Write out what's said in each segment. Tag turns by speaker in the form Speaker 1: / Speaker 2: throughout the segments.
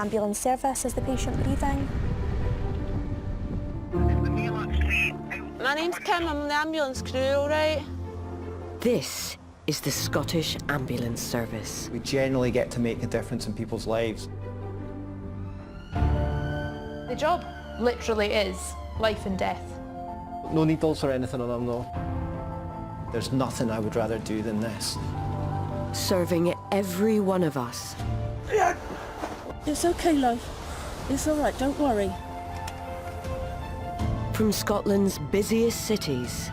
Speaker 1: ambulance service. Is the patient breathing?
Speaker 2: My name's Kim, I'm the ambulance crew, all right?
Speaker 3: This is the Scottish Ambulance Service.
Speaker 4: We genuinely get to make a difference in people's lives.
Speaker 5: The job literally is life and death.
Speaker 4: No needles or anything on them, though. There's nothing I would rather do than this.
Speaker 3: Serving every one of us.
Speaker 6: It's okay, love. It's all right, don't worry.
Speaker 3: From Scotland's busiest cities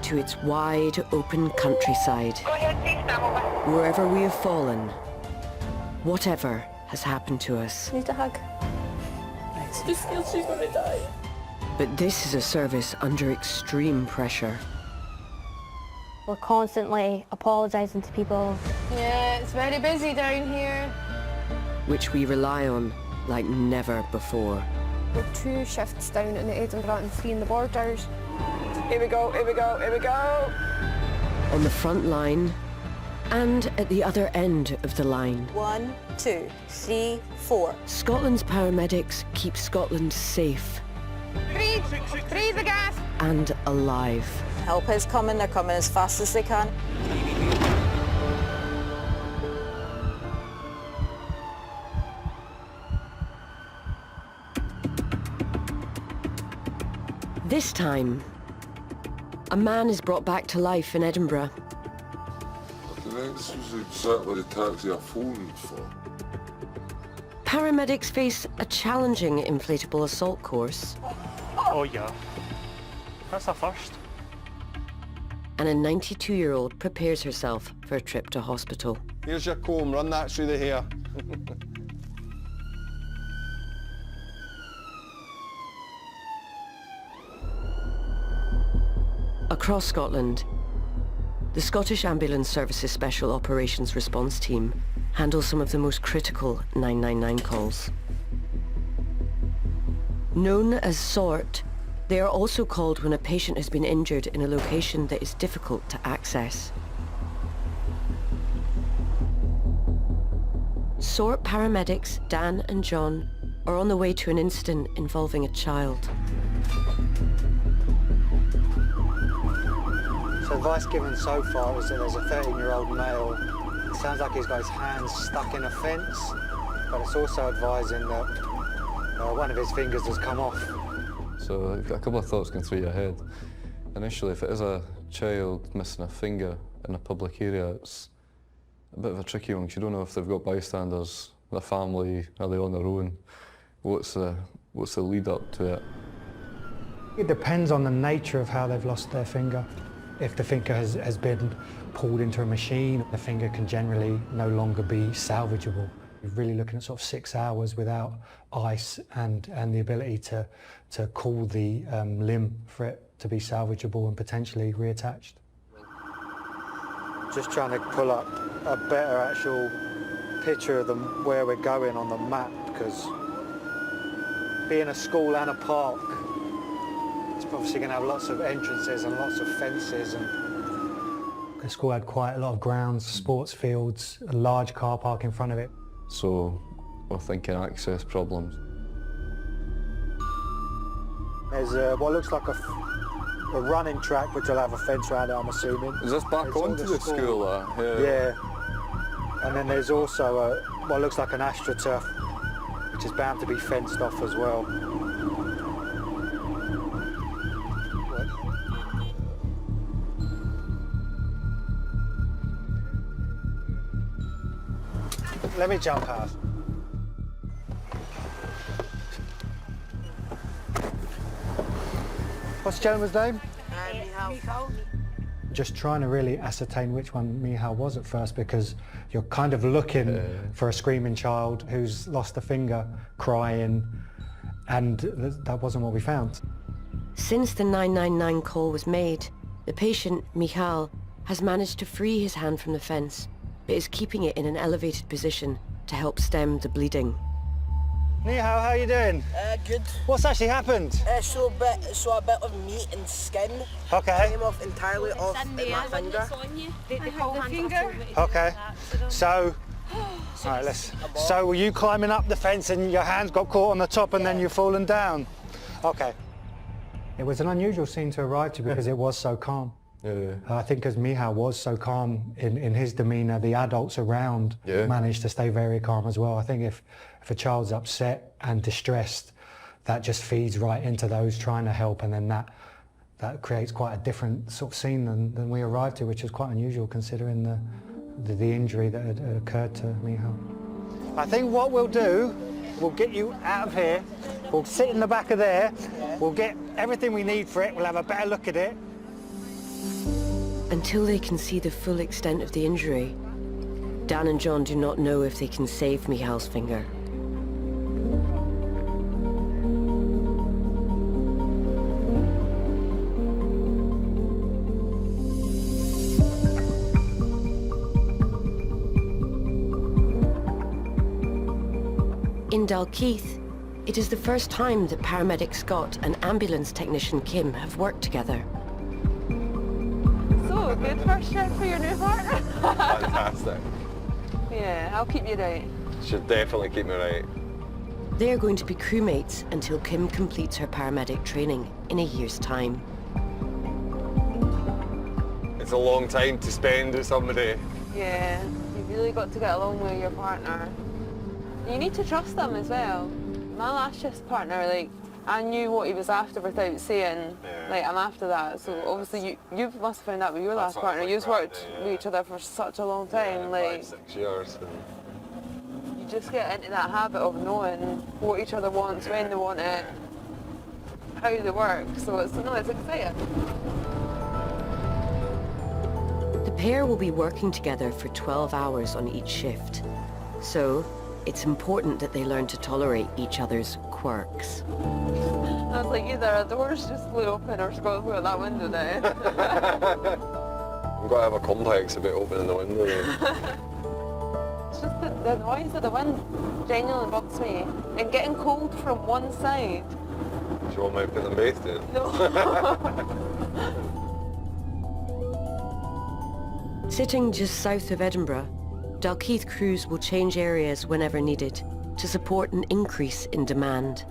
Speaker 3: to its wide open countryside. Wherever we have fallen, whatever has happened to us.
Speaker 1: Need a hug?
Speaker 6: Just feels she's gonna die.
Speaker 3: But this is a service under extreme pressure.
Speaker 1: We're constantly apologising to people.
Speaker 5: Yeah, it's very busy down here.
Speaker 3: Which we rely on like never before.
Speaker 7: We're 2 shifts down in the Edinburgh and 3 in the Borders. Here we go, here we go, here we go!
Speaker 3: On the front line and at the other end of the line.
Speaker 8: 1, 2, 3, 4.
Speaker 3: Scotland's paramedics keep Scotland safe.
Speaker 7: Breathe the gas!
Speaker 3: And alive.
Speaker 8: Help is coming, they're coming as fast as they can.
Speaker 3: This time, a man is brought back to life in Edinburgh.
Speaker 9: I think this was exactly the taxi I phoned for.
Speaker 3: Paramedics face a challenging inflatable assault course.
Speaker 10: Oh yeah, that's a first.
Speaker 3: And a 92-year-old prepares herself for a trip to hospital.
Speaker 4: Here's your comb, run that through the hair.
Speaker 3: Across Scotland, the Scottish Ambulance Service's Special Operations Response Team handles some of the most critical 999 calls. Known as SORT, they are also called when a patient has been injured in a location that is difficult to access. SORT paramedics Dan and John are on the way to an incident involving a child.
Speaker 11: So advice given so far is that there's a 13-year-old male. It sounds like he's got his hands stuck in a fence, but it's also advising that one of his fingers has come off.
Speaker 12: So you've got a couple of thoughts going through your head. Initially, if it is a child missing a finger in a public area, it's a bit of a tricky one because you don't know if they've got bystanders, their family, are they on their own? What's the lead up to it?
Speaker 11: It depends on the nature of how they've lost their finger. If the finger has been pulled into a machine, the finger can generally no longer be salvageable. You're really looking at sort of 6 hours without ice and the ability to cool the limb for it to be salvageable and potentially reattached. Just trying to pull up a better actual picture of where we're going on the map, because being a school and a park, it's obviously going to have lots of entrances and lots of fences. And the school had quite a lot of grounds, sports fields, a large car park in front of it.
Speaker 12: So we're thinking access problems.
Speaker 11: There's what looks like a running track which will have a fence around it, I'm assuming.
Speaker 12: Is this back onto the school?
Speaker 11: Yeah. And then there's also what looks like an AstroTurf, which is bound to be fenced off as well. Let me jump out. What's the gentleman's name?
Speaker 7: Michal.
Speaker 11: Just trying to really ascertain which one Michal was at first, because you're kind of looking for a screaming child who's lost a finger, crying, and that wasn't what we found.
Speaker 3: Since the 999 call was made, the patient, Michal, has managed to free his hand from the fence, but is keeping it in an elevated position to help stem the bleeding.
Speaker 11: Michal, how are you doing?
Speaker 8: Good.
Speaker 11: What's actually happened?
Speaker 8: So a bit of meat and skin
Speaker 11: Okay.
Speaker 8: came off entirely off my finger.
Speaker 11: Okay. So All right, so were you climbing up the fence and your hands got caught on the top and then you've fallen down? Okay. It was an unusual scene to arrive to because it was so calm.
Speaker 12: Yeah.
Speaker 11: I think because Mihal was so calm in his demeanour, the adults around managed to stay very calm as well. I think if a child's upset and distressed, that just feeds right into those trying to help, and then that creates quite a different sort of scene than we arrived to, which was quite unusual considering the injury that had occurred to Mihal. I think what we'll do, we'll get you out of here, we'll sit in the back of there, we'll get everything we need for it, we'll have a better look at it.
Speaker 3: Until they can see the full extent of the injury, Dan and John do not know if they can save Mihal's finger. In Dalkeith, it is the first time that paramedic Scott and ambulance technician Kim have worked together.
Speaker 2: So, good first shift for your new partner?
Speaker 13: Fantastic.
Speaker 2: Yeah, I'll keep you right.
Speaker 13: Should definitely keep me right.
Speaker 3: They are going to be crewmates until Kim completes her paramedic training in a year's time.
Speaker 13: It's a long time to spend with somebody.
Speaker 2: Yeah, you've really got to get along with your partner. You need to trust them as well. My last shift partner, like, I knew what he was after without saying, like, I'm after that. So obviously you must have found that with your last partner. You've worked with each other for such a long time, like
Speaker 13: 5-6 years.
Speaker 2: You just get into that habit of knowing what each other wants, when they want it, how they work. So it's exciting.
Speaker 3: The pair will be working together for 12 hours on each shift. So it's important that they learn to tolerate each other's quirks.
Speaker 2: I was like, either a door's just flew open or Scott's out that window there.
Speaker 13: I've got to have a complex about opening the window then.
Speaker 2: It's just the noise of the wind genuinely bugs me. And getting cold from one side.
Speaker 13: Do you want me to put them both in?
Speaker 2: No.
Speaker 3: Sitting just south of Edinburgh, Dalkeith crews will change areas whenever needed to support an increase in demand.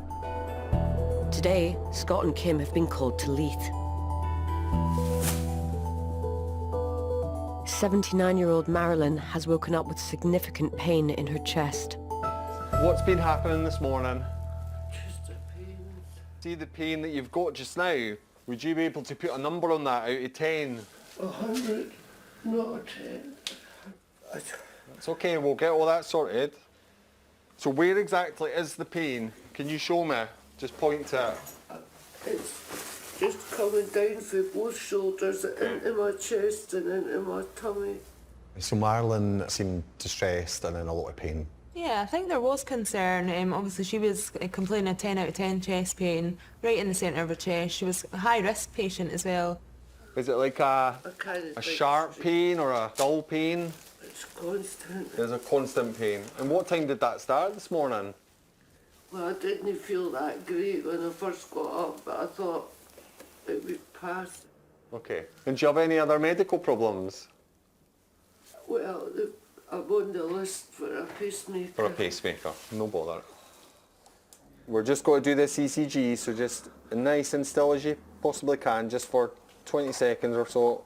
Speaker 3: Today, Scott and Kim have been called to Leith. 79-year-old Marilyn has woken up with significant pain in her chest.
Speaker 13: What's been happening this morning?
Speaker 6: Just a pain.
Speaker 13: See the pain that you've got just now? Would you be able to put a number on that out of 10?
Speaker 6: 100, not a 10.
Speaker 13: It's okay, we'll get all that sorted. So where exactly is the pain? Can you show me? Just point to it.
Speaker 6: It's just coming down through both shoulders, into my chest and into my tummy.
Speaker 14: So Marilyn seemed distressed and in a lot of pain.
Speaker 2: Yeah, I think there was concern. Obviously, she was complaining of 10 out of 10 chest pain, right in the centre of her chest. She was a high-risk patient as well.
Speaker 13: Is it like a sharp pain or a dull pain?
Speaker 6: It's constant.
Speaker 13: There's a constant pain. And what time did that start this morning?
Speaker 6: Well, I didn't feel that great when I first got up, but I thought it would pass.
Speaker 13: Okay. And do you have any other medical problems?
Speaker 6: Well, I'm on the list for a pacemaker.
Speaker 13: For a pacemaker, no bother. We're just going to do this ECG, so just nice and still as you possibly can, just for 20 seconds or so.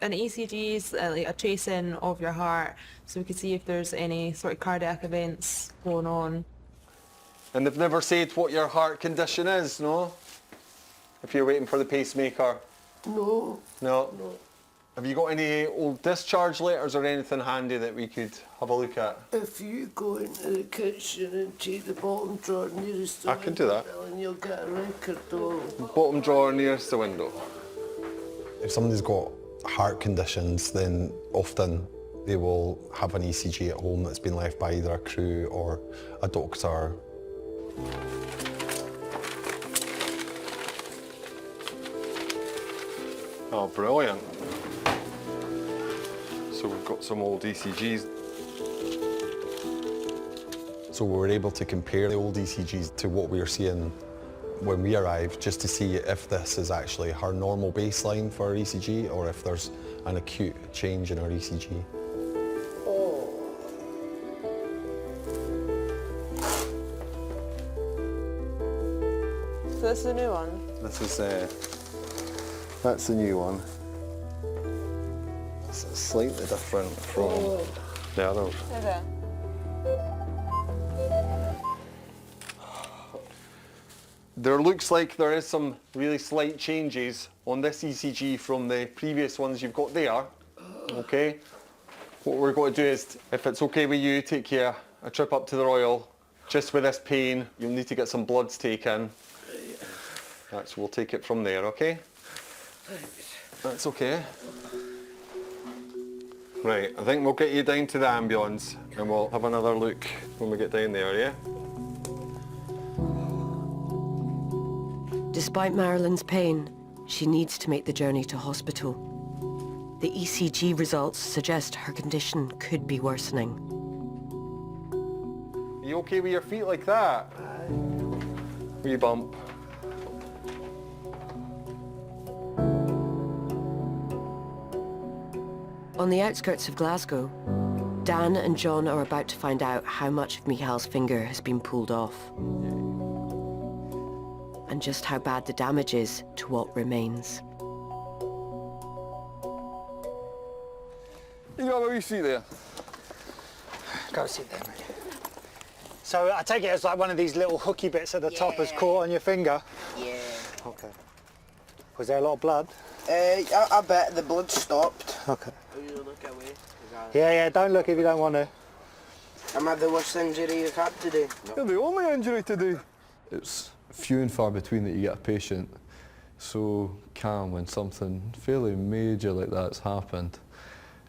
Speaker 2: An ECG is like a tracing of your heart, so we can see if there's any sort of cardiac events going on.
Speaker 13: And they've never said what your heart condition is, no? If you're waiting for the pacemaker?
Speaker 6: No.
Speaker 13: No?
Speaker 6: No.
Speaker 13: Have you got any old discharge letters or anything handy that we could have a look at?
Speaker 6: If you go into the kitchen and take the bottom drawer nearest the
Speaker 13: I can do that.
Speaker 6: and you'll get a record of.
Speaker 13: Bottom drawer nearest the window.
Speaker 14: If somebody's got heart conditions, then often they will have an ECG at home that's been left by either a crew or a doctor.
Speaker 13: Oh, brilliant. So we've got some old ECGs.
Speaker 14: So we were able to compare the old ECGs to what we were seeing when we arrived, just to see if this is actually her normal baseline for her ECG or if there's an acute change in her ECG.
Speaker 6: Oh,
Speaker 2: this is the new one?
Speaker 13: This is, that's the new one. It's slightly different from the others.
Speaker 2: Is it?
Speaker 13: There looks like there is some really slight changes on this ECG from the previous ones you've got there. Okay. What we're going to do is, if it's okay with you, take you a trip up to the Royal. Just with this pain, you'll need to get some bloods taken. Right, so we'll take it from there, okay? That's okay. Right, I think we'll get you down to the ambulance and we'll have another look when we get down there, yeah?
Speaker 3: Despite Marilyn's pain, she needs to make the journey to hospital. The ECG results suggest her condition could be worsening.
Speaker 13: Are you okay with your feet like that? Wee bump.
Speaker 3: On the outskirts of Glasgow, Dan and John are about to find out how much of Michael's finger has been pulled off. And just how bad the damage is to what remains.
Speaker 12: You got a wee seat there.
Speaker 11: Go sit there, mate. So I take it as like one of these little hooky bits at the top has caught on your finger?
Speaker 8: Yeah.
Speaker 11: Okay. Was there a lot of blood?
Speaker 8: I bet the blood stopped.
Speaker 11: Okay.
Speaker 8: Will you look away?
Speaker 11: Yeah, don't look if you don't want to.
Speaker 8: Am I the worst injury you've had today?
Speaker 12: You're the only injury today. It's few and far between that you get a patient so calm when something fairly major like that's happened,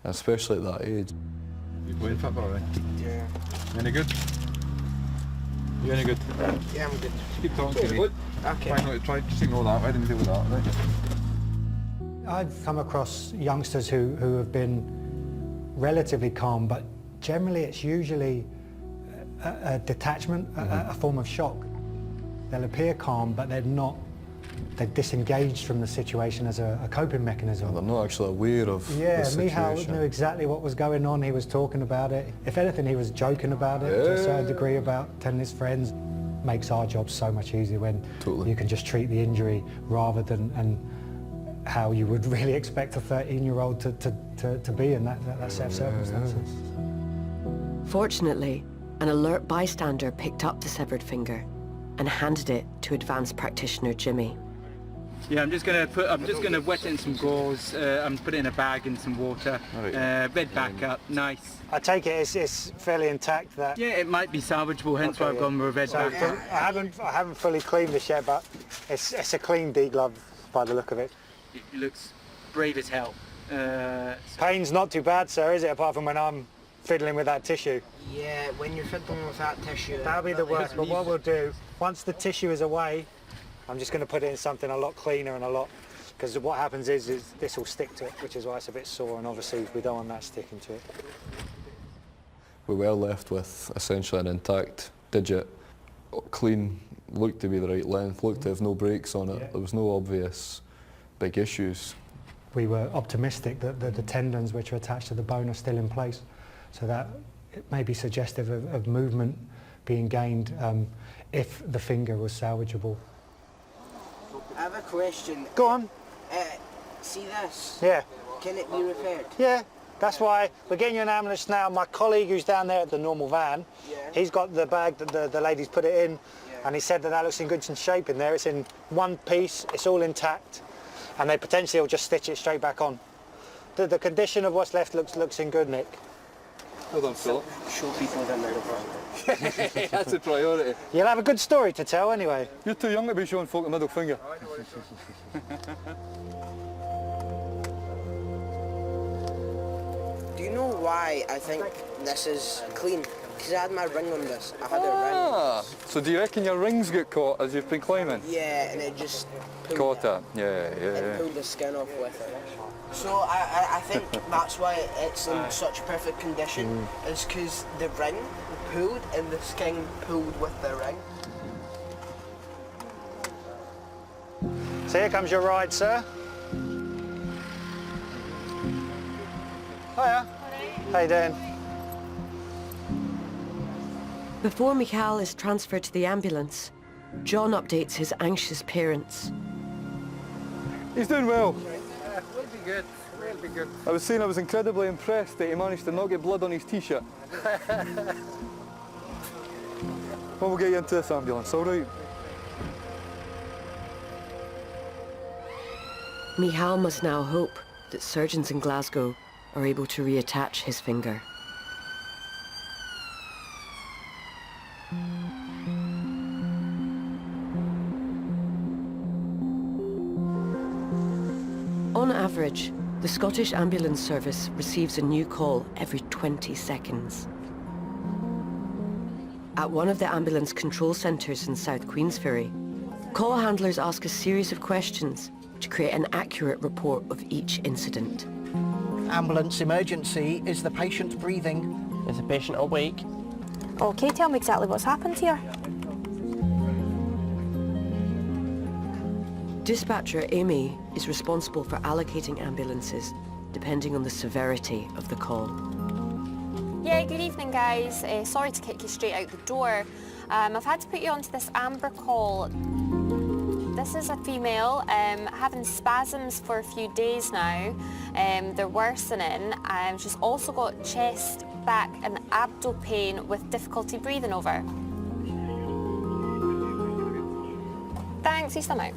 Speaker 12: and especially at that age.
Speaker 15: You playing football, right?
Speaker 8: Yeah.
Speaker 15: Any good? You any good?
Speaker 8: Yeah, I'm good.
Speaker 15: Keep talking to me.
Speaker 8: Okay.
Speaker 15: Try not to try, just ignore that. Why didn't you deal with that, right?
Speaker 11: I've come across youngsters who have been relatively calm, but generally it's usually a detachment, a form of shock. They'll appear calm, but they're disengaged from the situation as a coping mechanism.
Speaker 12: They're not actually aware of the situation.
Speaker 11: Michal knew exactly what was going on. He was talking about it. If anything, he was joking about it to a certain degree, about telling his friends. Makes our job so much easier when you can just treat the injury rather than how you would really expect a 13-year-old to be in that set of circumstances.
Speaker 3: Fortunately, an alert bystander picked up the severed finger and handed it to advanced practitioner Jimmy.
Speaker 16: Yeah, I'm just gonna wet it in some gauze and put it in a bag in some water. Bed back up, nice.
Speaker 11: I take it it's fairly intact. That.
Speaker 16: Yeah, it might be salvageable. Hence why I've gone with a red back up.
Speaker 11: I haven't fully cleaned this yet, but it's a clean deglove by the look of it.
Speaker 16: It looks brave as hell.
Speaker 11: Pain's not too bad, sir, is it? Apart from when I'm fiddling with that tissue.
Speaker 8: Yeah, when you're fiddling with that tissue.
Speaker 11: That'll be the worst. But what we'll do, once the tissue is away, I'm just going to put it in something a lot cleaner and because what happens is this will stick to it, which is why it's a bit sore, and obviously we don't want that sticking to it.
Speaker 12: We were left with essentially an intact digit, clean, looked to be the right length, looked to have no breaks on it. There was no obvious big issues.
Speaker 11: We were optimistic that the tendons which are attached to the bone are still in place, so that it may be suggestive of movement being gained if the finger was salvageable.
Speaker 8: I have a question.
Speaker 11: Go on.
Speaker 8: See this?
Speaker 11: Yeah.
Speaker 8: Can it be repaired?
Speaker 11: Yeah. That's why we're getting you an ambulance now. My colleague who's down there at the normal van, he's got the bag that the lady's put it in, and he said that looks in good shape in there. It's in one piece, it's all intact, and they potentially will just stitch it straight back on. The condition of what's left looks in good, Nick.
Speaker 12: Well done, Philip.
Speaker 8: Show people that they're
Speaker 12: That's a priority.
Speaker 11: You'll have a good story to tell anyway.
Speaker 12: You're too young to be showing folk a middle finger.
Speaker 8: Do you know why I think this is clean? Because I had my ring on this. I had a ring.
Speaker 12: So do you reckon your rings get caught as you've been climbing?
Speaker 8: Yeah, and it just pulled
Speaker 12: Caught it? Yeah.
Speaker 8: pulled the skin off with it. So I think that's why it's in such perfect condition, is because the ring pulled and the skin pulled with the ring.
Speaker 11: So here comes your ride, sir. Hiya. How you doing?
Speaker 3: Before Michael is transferred to the ambulance, John updates his anxious parents.
Speaker 15: He's doing well.
Speaker 16: We'll be good. We'll be good.
Speaker 15: I was saying I was incredibly impressed that he managed to not get blood on his t-shirt. Well, we'll get you into this ambulance, all right?
Speaker 3: Michal must now hope that surgeons in Glasgow are able to reattach his finger. On average, the Scottish Ambulance Service receives a new call every 20 seconds. At one of the ambulance control centres in South Queensferry, call handlers ask a series of questions to create an accurate report of each incident.
Speaker 17: Ambulance emergency. Is the patient breathing?
Speaker 8: Is the patient awake?
Speaker 1: Okay, tell me exactly what's happened here.
Speaker 3: Dispatcher Amy is responsible for allocating ambulances depending on the severity of the call.
Speaker 1: Yeah, good evening guys. Sorry to kick you straight out the door. I've had to put you onto this Amber call. This is a female having spasms for a few days now. They're worsening. She's also got chest, back and abdo pain with difficulty breathing over. Thanks, you out.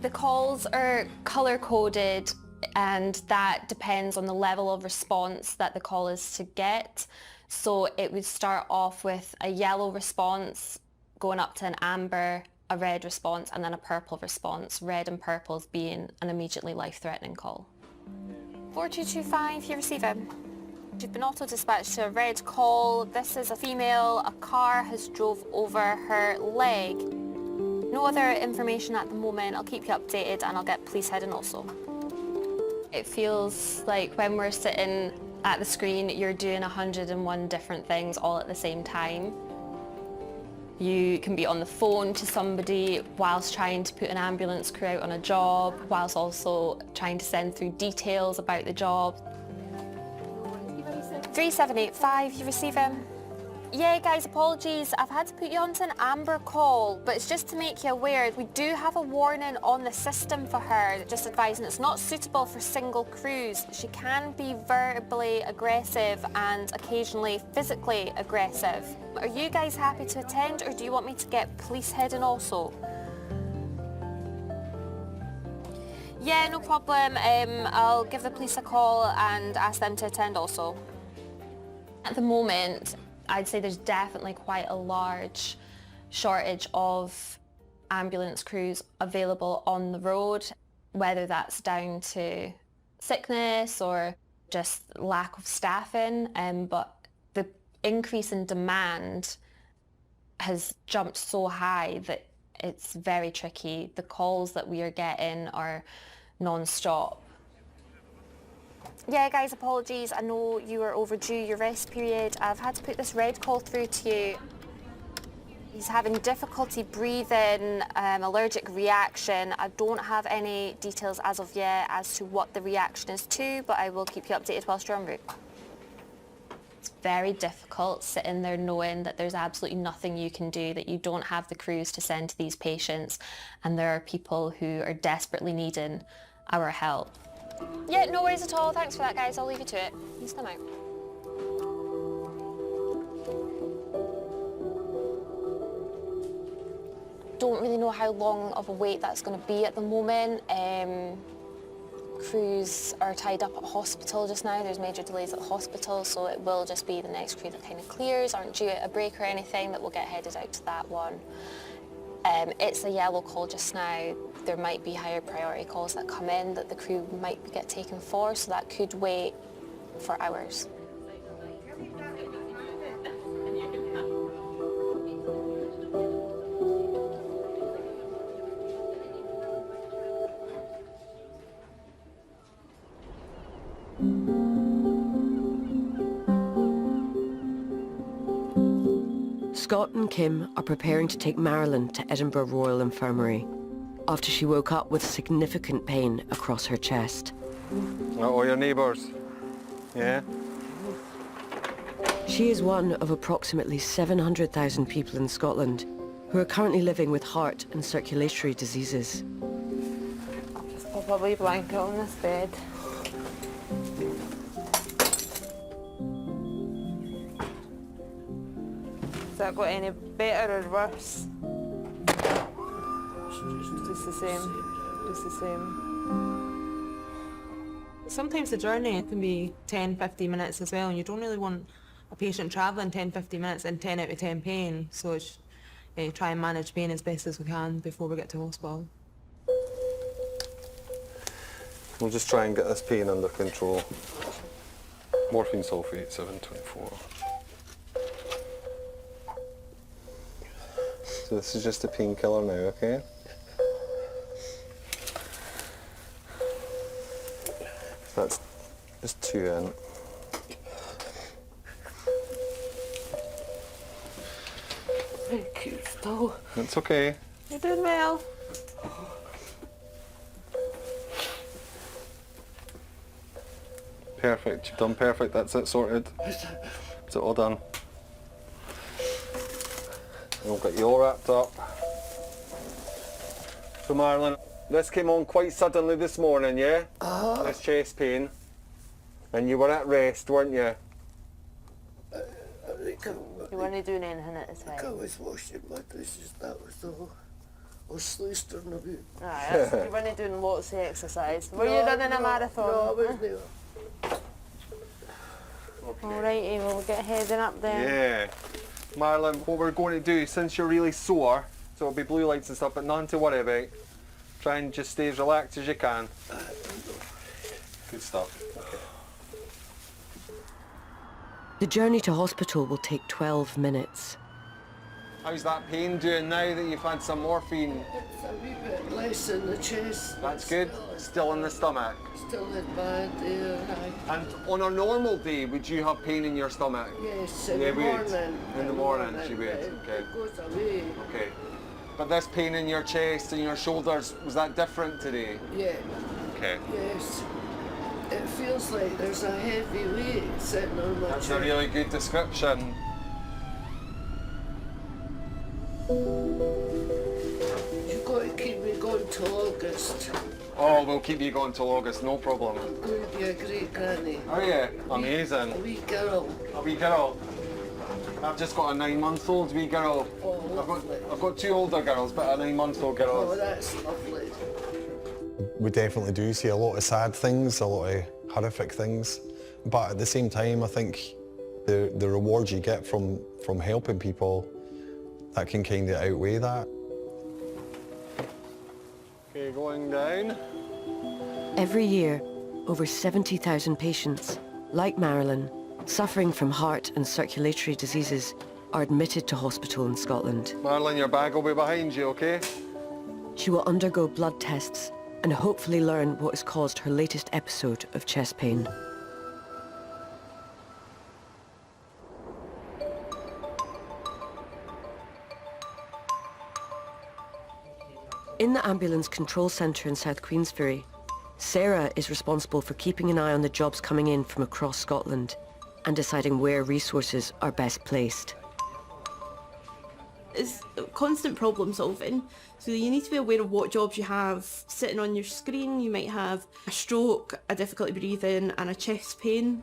Speaker 1: The calls are colour-coded and that depends on the level of response that the call is to get. So it would start off with a yellow response, going up to an amber, a red response and then a purple response, red and purples being an immediately life-threatening call. 4225, you receive it. You've been auto-dispatched to a red call. This is a female. A car has drove over her leg. No other information at the moment. I'll keep you updated and I'll get police heading also. It feels like when we're sitting at the screen, you're doing 101 different things all at the same time. You can be on the phone to somebody whilst trying to put an ambulance crew out on a job, whilst also trying to send through details about the job. 3785, you receive him? Yeah guys, apologies, I've had to put you onto an Amber call, but it's just to make you aware, we do have a warning on the system for her, just advising it's not suitable for single crews. She can be verbally aggressive and occasionally physically aggressive. Are you guys happy to attend or do you want me to get police heading also? Yeah, no problem. I'll give the police a call and ask them to attend also. At the moment, I'd say there's definitely quite a large shortage of ambulance crews available on the road, whether that's down to sickness or just lack of staffing, but the increase in demand has jumped so high that it's very tricky. The calls that we are getting are non-stop. Yeah guys, apologies, I know you were overdue your rest period. I've had to put this red call through to you. He's having difficulty breathing, allergic reaction. I don't have any details as of yet as to what the reaction is to, but I will keep you updated whilst you're en route. It's very difficult sitting there knowing that there's absolutely nothing you can do, that you don't have the crews to send to these patients, and there are people who are desperately needing our help. Yeah, no worries at all. Thanks for that, guys. I'll leave you to it. Please come out. Don't really know how long of a wait that's going to be at the moment. Crews are tied up at hospital just now. There's major delays at the hospital, so it will just be the next crew that kind of clears, aren't due at a break or anything, that will get headed out to that one. It's a yellow call just now. There might be higher priority calls that come in that the crew might get taken for, so that could wait for hours.
Speaker 3: Scott and Kim are preparing to take Marilyn to Edinburgh Royal Infirmary after she woke up with significant pain across her chest.
Speaker 13: All your neighbours, yeah?
Speaker 3: She is one of approximately 700,000 people in Scotland who are currently living with heart and circulatory diseases.
Speaker 2: Just pop a wee blanket on this bed. Has that got any better or worse? Just the same. Just the same. Sometimes the journey can be 10-15 minutes as well, and you don't really want a patient travelling 10-15 minutes in 10 out of 10 pain, so it's, try and manage pain as best as we can before we get to hospital.
Speaker 13: We'll just try and get this pain under control. Morphine sulfate 724. So this is just a painkiller now, okay? That's just 2 in.
Speaker 6: Thank you, Stowe.
Speaker 13: It's okay.
Speaker 2: You're doing well.
Speaker 13: Perfect, you've done perfect, that's it sorted. Is it all done? We'll get you all wrapped up. So Marilyn, this came on quite suddenly this morning, yeah? This chest pain. And you were at rest, weren't you?
Speaker 2: You weren't doing anything at the time.
Speaker 6: I was washing my dishes, that was all. Or sleustered about.
Speaker 2: Aye, you weren't doing lots of exercise. Were you running a marathon?
Speaker 6: No, I wasn't.
Speaker 2: Alrighty, we'll get heading up there.
Speaker 13: Yeah. Marilyn, what we're going to do, since you're really sore, so it'll be blue lights and stuff, but nothing to worry about. Try and just stay as relaxed as you can. Good stuff. Okay.
Speaker 3: The journey to hospital will take 12 minutes.
Speaker 13: How's that pain doing now that you've had some morphine?
Speaker 6: It's a wee bit less in the chest.
Speaker 13: That's good. Still in the stomach.
Speaker 6: Still in bad there, aye.
Speaker 13: And on a normal day, would you have pain in your stomach?
Speaker 6: Yes, in the morning.
Speaker 13: In the morning, she would.
Speaker 6: It
Speaker 13: Okay.
Speaker 6: goes away.
Speaker 13: Okay. But this pain in your chest and your shoulders, was that different today?
Speaker 6: Yeah.
Speaker 13: Okay.
Speaker 6: Yes. It feels like there's a heavy weight sitting on my
Speaker 13: That's
Speaker 6: chest.
Speaker 13: a really good description.
Speaker 6: You've got to keep me going till August.
Speaker 13: Oh, we'll keep you going till August, no problem.
Speaker 6: I'm going to be a great granny.
Speaker 13: Oh yeah, amazing.
Speaker 6: A wee girl.
Speaker 13: A wee girl. I've just got a 9-month-old wee girl.
Speaker 6: Oh,
Speaker 13: I've got 2 older girls, but a 9-month-old girl.
Speaker 6: Oh, that's lovely.
Speaker 14: We definitely do see a lot of sad things, a lot of horrific things, but at the same time I think the rewards you get from helping people, that can kind of outweigh that.
Speaker 13: Okay, going down.
Speaker 3: Every year, over 70,000 patients, like Marilyn, suffering from heart and circulatory diseases, are admitted to hospital in Scotland.
Speaker 13: Marilyn, your bag will be behind you, okay?
Speaker 3: She will undergo blood tests and hopefully learn what has caused her latest episode of chest pain. In the ambulance control centre in South Queensferry, Sarah is responsible for keeping an eye on the jobs coming in from across Scotland and deciding where resources are best placed.
Speaker 18: It's constant problem solving. So you need to be aware of what jobs you have sitting on your screen. You might have a stroke, a difficulty breathing and a chest pain.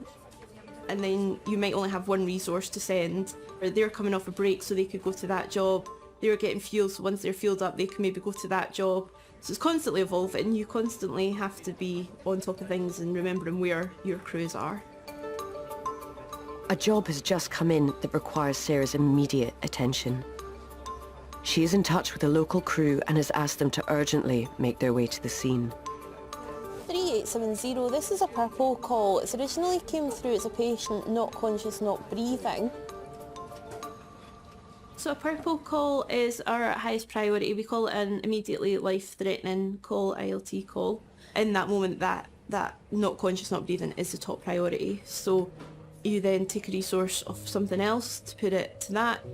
Speaker 18: And then you might only have one resource to send. Or they're coming off a break so they could go to that job. They're getting fueled, so once they're fueled up they can maybe go to that job. So it's constantly evolving. You constantly have to be on top of things and remembering where your crews are.
Speaker 3: A job has just come in that requires Sarah's immediate attention. She is in touch with a local crew and has asked them to urgently make their way to the scene.
Speaker 19: 3870, this is a purple call. It's originally came through as a patient not conscious, not breathing.
Speaker 18: So a purple call is our highest priority. We call it an immediately life-threatening call, ILT call. In that moment, that not conscious, not breathing is the top priority. So you then take a resource of something else to put it to that.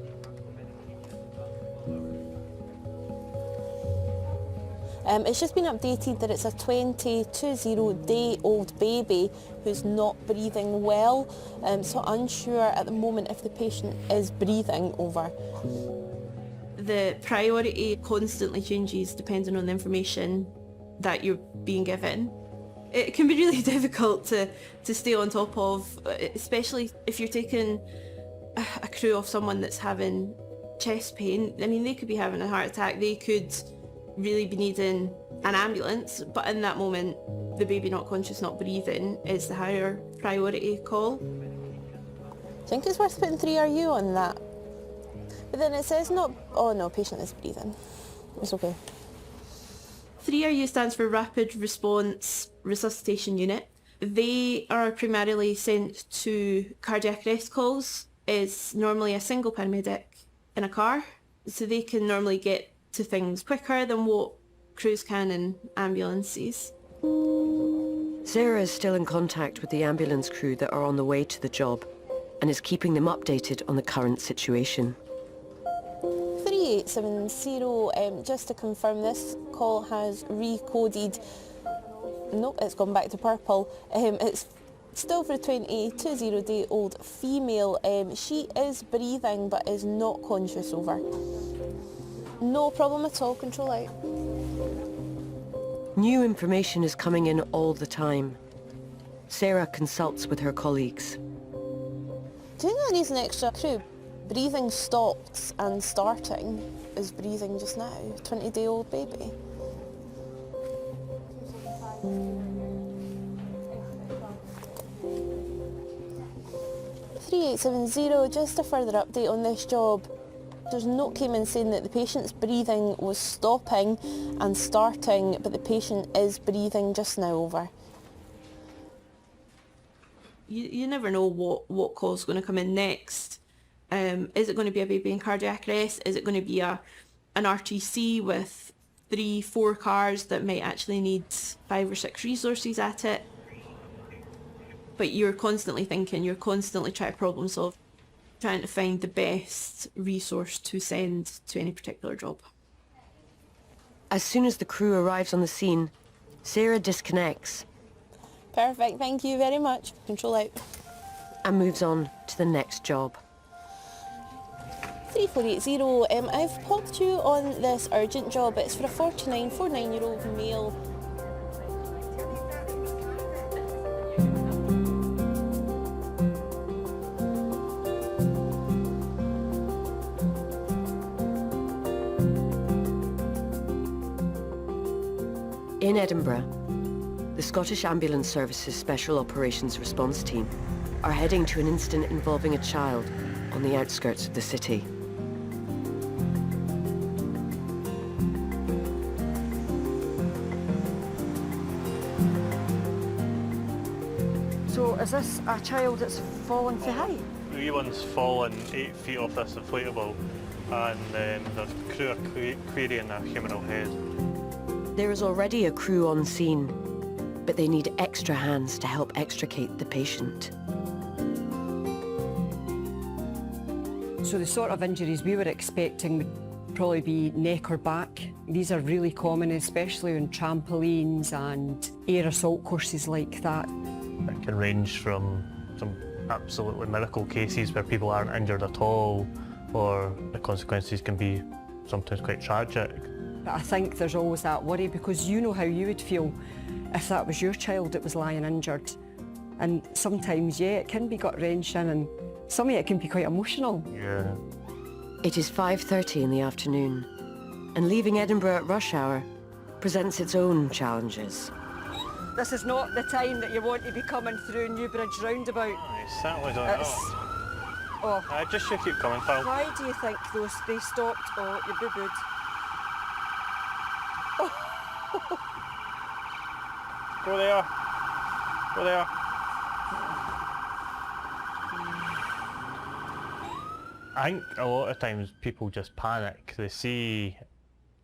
Speaker 19: It's just been updated that it's a 20-day-old baby who's not breathing well, so unsure at the moment if the patient is breathing. Over.
Speaker 18: The priority constantly changes depending on the information that you're being given. It can be really difficult to stay on top of, especially if you're taking a crew off someone that's having chest pain. I mean, they could be having a heart attack, they could really be needing an ambulance, but in that moment, the baby not conscious, not breathing is the higher priority call.
Speaker 19: I think it's worth putting 3RU on that. But then it says not, oh no, patient is breathing. It's okay.
Speaker 18: 3RU stands for Rapid Response Resuscitation Unit. They are primarily sent to cardiac arrest calls. It's normally a single paramedic in a car, so they can normally get to things quicker than what crews can in ambulances.
Speaker 3: Sarah is still in contact with the ambulance crew that are on the way to the job and is keeping them updated on the current situation.
Speaker 19: 3870, just to confirm, this call has recoded. Nope, it's gone back to purple. It's still for a 20-day-old female. She is breathing but is not conscious. Over. No problem at all, control out.
Speaker 3: New information is coming in all the time. Sarah consults with her colleagues.
Speaker 19: Do you think that needs an extra crew? Breathing stopped and starting is breathing just now. 20-day-old baby. (3870), just a further update on this job. There's a note came in saying that the patient's breathing was stopping and starting, but the patient is breathing just now. Over.
Speaker 18: You never know what call's going to come in next. Is it going to be a baby in cardiac arrest? Is it going to be an RTC with 3-4 cars that might actually need 5 or 6 resources at it? But you're constantly thinking, you're constantly trying to problem solve, trying to find the best resource to send to any particular job.
Speaker 3: As soon as the crew arrives on the scene, Sarah disconnects.
Speaker 19: Perfect, thank you very much. Control out.
Speaker 3: And moves on to the next job.
Speaker 19: 3480, I've popped you on this urgent job. It's for a 49-year-old male.
Speaker 3: In Edinburgh, the Scottish Ambulance Services Special Operations Response Team are heading to an incident involving a child on the outskirts of the city.
Speaker 17: So is this a child that's fallen from height?
Speaker 10: The wee one's fallen 8 feet off this inflatable, and the crew are querying a humeral head.
Speaker 3: There is already a crew on scene, but they need extra hands to help extricate the patient.
Speaker 20: So the sort of injuries we were expecting would probably be neck or back. These are really common, especially on trampolines and air assault courses like that.
Speaker 10: It can range from some absolutely miracle cases where people aren't injured at all, or the consequences can be sometimes quite tragic.
Speaker 20: But I think there's always that worry, because you know how you would feel if that was your child that was lying injured. And sometimes, yeah, it can be gut-wrenching, and some of it can be quite emotional.
Speaker 10: Yeah.
Speaker 3: It is 5:30 in the afternoon, and leaving Edinburgh at rush hour presents its own challenges.
Speaker 20: This is not the time that you want to be coming through Newbridge roundabout.
Speaker 10: I certainly don't know.
Speaker 20: Oh.
Speaker 10: Just you keep coming, pal.
Speaker 20: Why do you think they stopped? Oh, you boo-booed.
Speaker 10: Go there. Go there. I think a lot of times people just panic. They see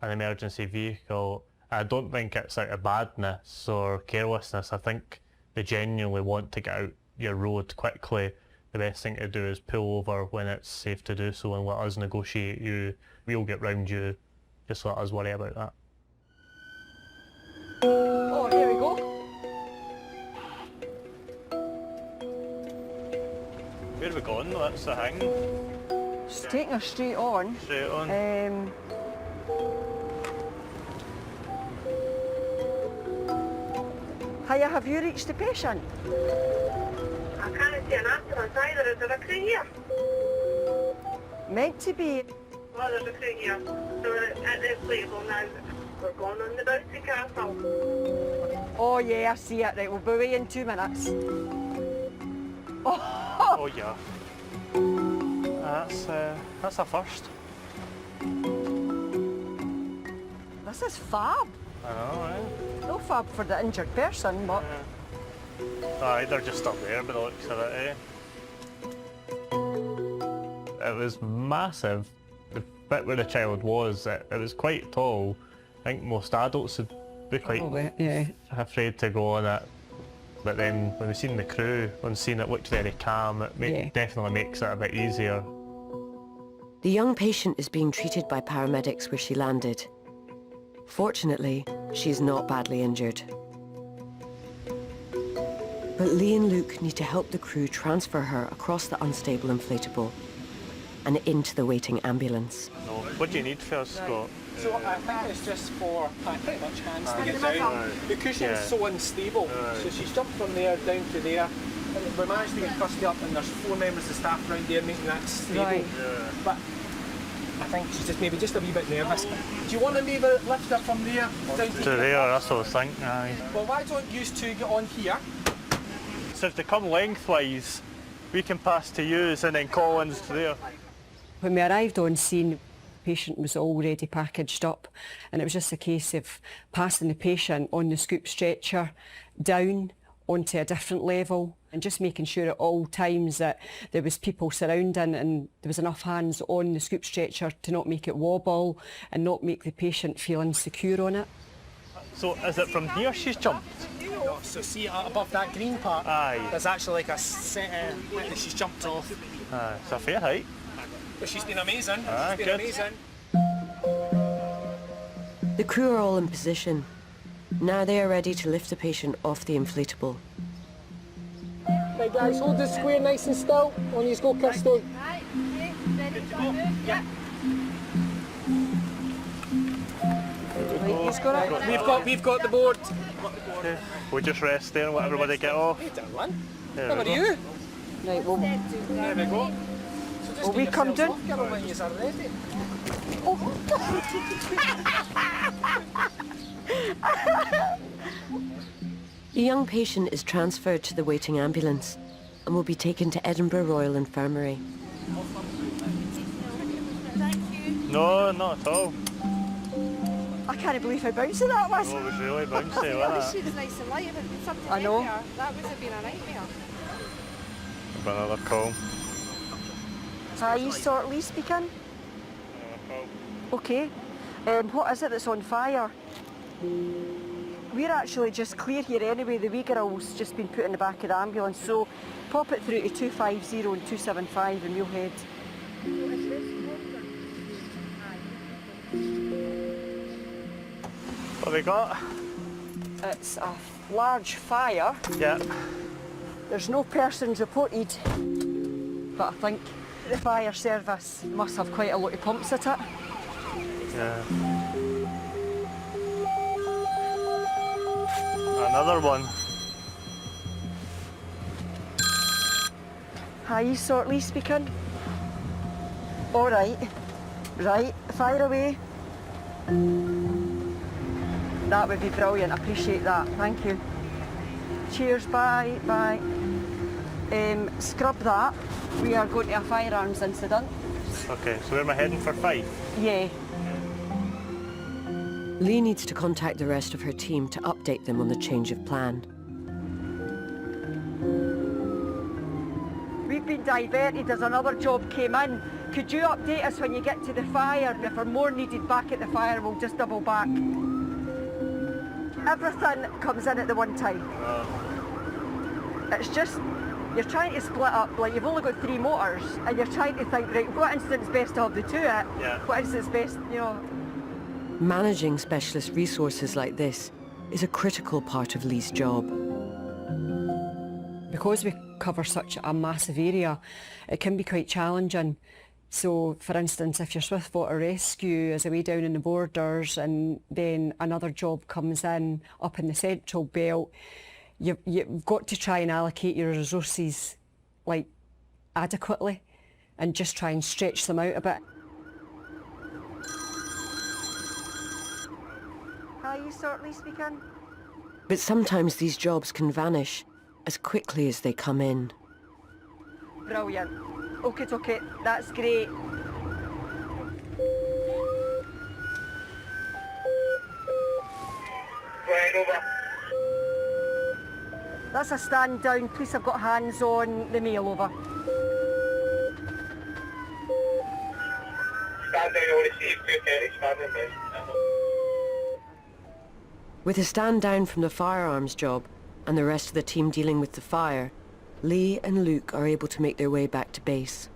Speaker 10: an emergency vehicle. I don't think it's out of badness or carelessness. I think they genuinely want to get out your road quickly. The best thing to do is pull over when it's safe to do so and let us negotiate you. We'll get round you. Just let us worry about that.
Speaker 17: Oh, here we go.
Speaker 10: Where are we going? That's the thing.
Speaker 17: It's taking her straight on.
Speaker 10: Straight on.
Speaker 17: Hiya, have you reached the patient?
Speaker 6: I can't see an ambulance either. Is there a crew here?
Speaker 17: Meant to be.
Speaker 6: Well, there's a crew here. So we're at the inflatable now. We're going on the bouncy castle.
Speaker 17: Oh yeah, I see it. Right, we'll be away in 2 minutes. Oh,
Speaker 10: Oh yeah. That's a first.
Speaker 17: this is fab.
Speaker 10: I know, right?
Speaker 17: No fab for the injured person, but...
Speaker 10: Aye, they're just up there by the looks of it, eh? It was massive. The bit where the child was, it was quite tall. I think most adults would be quite afraid to go on it. But then when we seen the crew on scene, it looked very calm. It definitely makes it a bit easier.
Speaker 3: The young patient is being treated by paramedics where she landed. Fortunately, she is not badly injured. But Lee and Luke need to help the crew transfer her across the unstable inflatable and into the waiting ambulance.
Speaker 10: What do you need for us, Scott?
Speaker 4: So I think it's just for pretty much hands to get down. The cushion is so unstable, so she's jumped from there down to there. We managed to get Kirsty up and there's 4 members of staff around there making that stable.
Speaker 17: Right.
Speaker 4: But I think she's just maybe just a wee bit nervous. Do you want to maybe lift her from there down
Speaker 10: To there, that's what I was thinking, aye.
Speaker 4: Well, why don't you two get on here?
Speaker 10: So if they come lengthwise, we can pass to yous and then Collins to there.
Speaker 20: When we arrived on scene, the patient was already packaged up and it was just a case of passing the patient on the scoop stretcher down onto a different level and just making sure at all times that there was people surrounding and there was enough hands on the scoop stretcher to not make it wobble and not make the patient feel insecure on it.
Speaker 10: So is it from here she's jumped?
Speaker 4: No, so see above that green part,
Speaker 10: Aye.
Speaker 4: there's actually like a set that she's jumped off.
Speaker 10: Aye, it's a fair height.
Speaker 4: But she's been amazing.
Speaker 10: Aye,
Speaker 4: she's been
Speaker 10: good.
Speaker 4: amazing.
Speaker 3: The crew are all in position. Now they are ready to lift the patient off the inflatable.
Speaker 4: Right guys, hold the square nice and still. On you go, Kirsty. Yeah. We've got the board.
Speaker 10: Okay. We'll just rest there and let everybody get off. There
Speaker 4: How
Speaker 10: we
Speaker 4: are
Speaker 10: go.
Speaker 4: you?
Speaker 17: Right, well,
Speaker 4: There we go. So just
Speaker 17: will we
Speaker 4: get
Speaker 17: come
Speaker 4: yourselves
Speaker 17: down?
Speaker 4: off, girl, when you're ready.
Speaker 3: The young patient is transferred to the waiting ambulance and will be taken to Edinburgh Royal Infirmary.
Speaker 10: No, not at all.
Speaker 17: I can't believe how bouncy that was.
Speaker 10: Oh, it was really bouncy, wasn't
Speaker 7: She
Speaker 10: it?
Speaker 7: was nice and light. If it had been something
Speaker 17: I know.
Speaker 7: heavier, that would have been a nightmare.
Speaker 10: Another call.
Speaker 17: Hi, you sort Lee speaking? Okay. What is it that's on fire? We're actually just clear here anyway. The wee girl's just been put in the back of the ambulance, so pop it through to 250 and 275 and we'll head.
Speaker 10: What have we got?
Speaker 17: It's a large fire.
Speaker 10: Yeah.
Speaker 17: There's no persons reported, but I think the fire service must have quite a lot of pumps at it.
Speaker 10: Yeah. Another one.
Speaker 17: Hi, Sort Lee speaking. All right. Right, fire away. That would be brilliant. I appreciate that. Thank you. Cheers. Bye. Bye. Scrub that. We are going to a firearms incident.
Speaker 10: Okay, so where am I heading for 5?
Speaker 17: Yeah.
Speaker 3: Lee needs to contact the rest of her team to update them on the change of plan.
Speaker 17: We've been diverted as another job came in. Could you update us when you get to the fire? If we're more needed back at the fire, we'll just double back. Everything comes in at the one time. It's just, you're trying to split up, like you've only got 3 motors, and you're trying to think, right, what incident's best to have the 2 at?
Speaker 10: Yeah.
Speaker 17: What incident's best, you know?
Speaker 3: Managing specialist resources like this is a critical part of Lee's job.
Speaker 20: Because we cover such a massive area, it can be quite challenging. So, for instance, if you're Swiftwater Rescue is away down in the borders and then another job comes in up in the central belt, you've got to try and allocate your resources like adequately and just try and stretch them out a bit.
Speaker 17: Hi, you certainly speaking?
Speaker 3: But sometimes these jobs can vanish as quickly as they come in.
Speaker 17: Brilliant. Okay, that's great.
Speaker 21: Right, over.
Speaker 17: That's a stand down. Police have got hands on the mail, over.
Speaker 21: Stand down, all received, 230, standing down.
Speaker 3: With a stand down from the firearms job and the rest of the team dealing with the fire, Lee and Luke are able to make their way back to base.